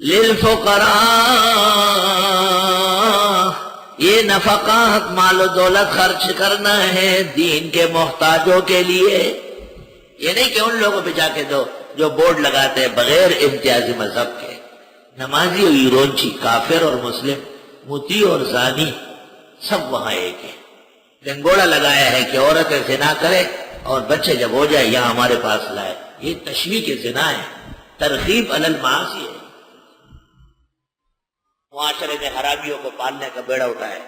للفقراء، یہ نفقات مال و دولت خرچ کرنا ہے دین کے محتاجوں کے لیے، یہ نہیں کہ ان لوگوں پہ جا کے دو جو بورڈ لگاتے ہیں بغیر امتیازی مذہب کے، نمازی اور یورونچی، کافر اور مسلم، متی اور زانی، سب وہاں ایک ہے۔ گنگوڑا لگایا ہے کہ عورت زنا کرے اور بچے جب ہو جائے یہاں ہمارے پاس لائے، یہ تشویق زنا ہے، ترغیب علی المعاصی ہے۔ معاشرے میں حرامیوں کو پالنے کا بیڑا اٹھائے،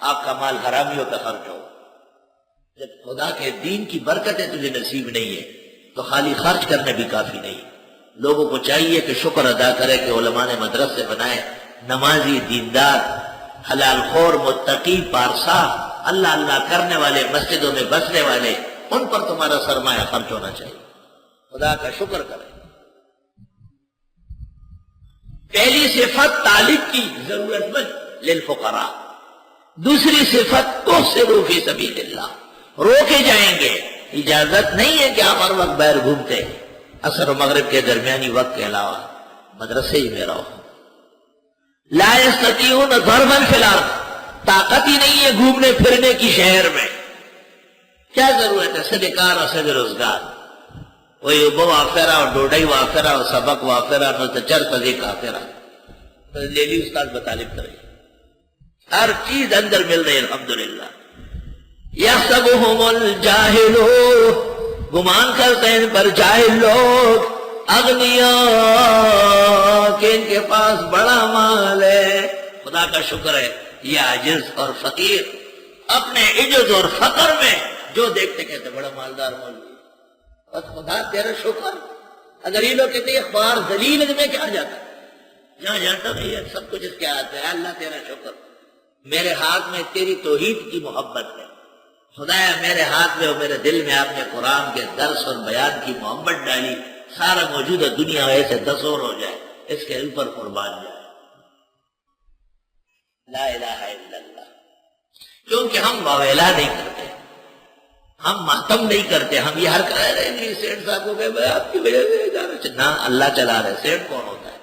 آپ کا مال حرامیوں کا خرچ ہو۔ جب خدا کے دین کی برکتیں تجھے نصیب نہیں ہے تو خالی خرچ کرنے بھی کافی نہیں۔ لوگوں کو چاہیے کہ شکر ادا کرے کہ علماء نے مدرسے بنائے، نمازی، دیندار، حلال خور، متقی، پارسا، اللہ اللہ کرنے والے، مسجدوں میں بسنے والے، ان پر تمہارا سرمایہ خرچ ہونا چاہیے۔ خدا کا شکر کرے۔ پہلی صفت طالب کی، ضرورت مند، للفقراء۔ دوسری صفت تحسروا فی سبیل اللہ، روکے جائیں گے، اجازت نہیں ہے کہ آپ ہر وقت باہر گھومتے ہیں، عصر و مغرب کے درمیانی وقت کے علاوہ مدرسے ہی میں رہو۔ لا یستطیعون ضربا فی الارض، طاقت ہی نہیں ہے گھومنے پھرنے کی شہر میں، کیا ضرورت ہے؟ صدقار اور صد روزگار، وہی ابو وافرہ اور ڈوڈائی وافرہ اور سبق وافرہ نو تچر پذی کافرہ، لے لی استاد بطالب کرے، ہر چیز اندر مل رہی الحمدللہ۔ یحسبہم الجاہلون، گمان کرتے ہیں ان پر جاہل لوگ، اغنیاء، کہ ان کے پاس بڑا مال ہے۔ خدا کا شکر ہے یہ عاجز اور فقیر اپنے عجز اور فقر میں جو دیکھتے کہتے بڑا مالدار مولوی، بس خدا تیرا شکر۔ اگر یہ لوگ کہتے اخبار ذلیل میں کیا جاتا ہے، جہاں جانتا نہیں ہے سب کچھ اس کے ہاتھ ہے، اللہ تیرا شکر، میرے ہاتھ میں تیری توحید کی محبت ہے، خدایا میرے ہاتھ میں اور میرے دل میں آپ نے قرآن کے درس اور بیان کی محبت ڈالی، سارا موجودہ دنیا ایسے دسور ہو جائے، اس کے اوپر قربان جائے۔ لا الہ الا اللہ۔ کیونکہ ہم واویلا نہیں کرتے، ہم ماتم نہیں کرتے، ہم یہ ہر کہہ رہے ہیں کہ سیٹ صاحب کو کہ آپ کی وجہ سے جانا چاہیے، نہ اللہ چلا رہے۔ سیٹ کون ہوتا ہے؟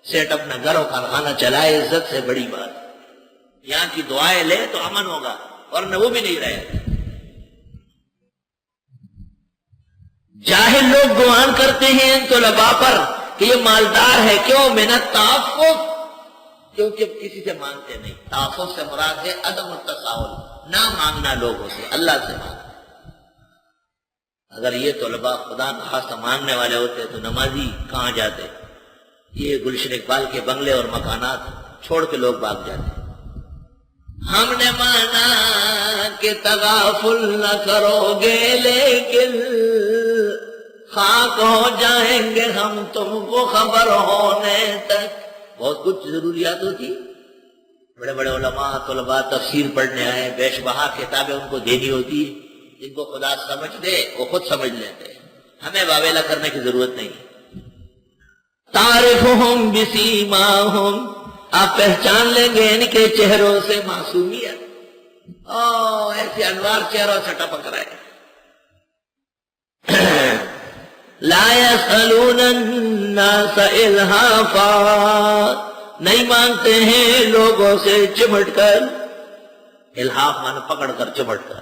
سیٹ اپنا گھر و کارخانہ چلائے، عزت سے بڑی بات، یہاں کی دعائیں لے تو امن ہوگا، ورنہ وہ بھی نہیں رہے۔ جاہل لوگ گمان کرتے ہیں ان طلباء پر کہ یہ مالدار ہے، کیوں؟ من التعفف، کیونکہ کسی سے مانگتے نہیں۔ تعفف سے مراد ہے عدم التساہل، نہ مانگنا لوگوں سے، اللہ سے مانگنا۔ اگر یہ طلباء خدا نخواستہ مانگنے والے ہوتے تو نمازی کہاں جاتے؟ یہ گلشن اقبال کے بنگلے اور مکانات چھوڑ کے لوگ بھاگ جاتے۔ ہم نے مانا کہ تغافل نہ کرو گے، لیکن خاک ہو جائیں گے ہم تم کو خبر ہونے تک۔ بہت کچھ ضروریات ہوتی، بڑے بڑے علماء طلباء تفسیر پڑھنے آئے، بیش بہا کتابیں ان کو دینی ہوتی، جن کو خدا سمجھ دے وہ خود سمجھ لیتے ہیں، ہمیں واویلا کرنے کی ضرورت نہیں۔ تعرفہم بسیماہم، آپ پہچان لیں گے ان کے چہروں سے معصومیت، ایسے انوار چہروں سے ٹپک رہے۔ لا يسألون الناس الحافا، نہیں مانگتے ہیں لوگوں سے چمٹ کر، الحاف مانا پکڑ کر چمٹ کر۔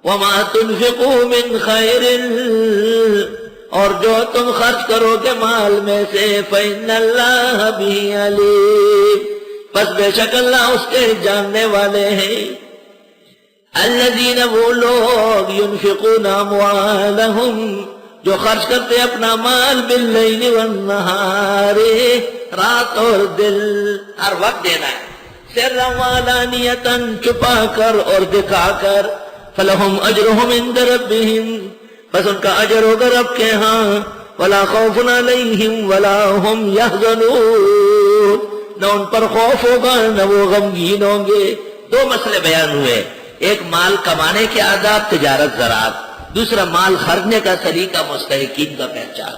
وما تنفقوا من خیر، اور جو تم خرچ کرو گے مال میں سے، فإن اللہ بہ علیم، پس بے شک اللہ اس کے جاننے والے ہیں۔ الذین، وہ لوگ، ينفقون اموالہم، جو خرچ کرتے اپنا مال باللیل والنہار، رات اور دل، ہر وقت دینا ہے، سرا وعلانیۃ، چھپا کر اور دکھا کر، فلہم اجرہم عند ربہم، بس ان کا اجر ہوگا رب کے ہاں، ولا خوف علیہم ولا ہم یحزنون، نہ ان پر خوف ہوگا نہ وہ غمگین ہوں گے۔ دو مسئلے بیان ہوئے، ایک مال کمانے کے آداب، تجارت زراعت، دوسرا مال خرچنے کا طریقہ، مستحقین کا پہچان۔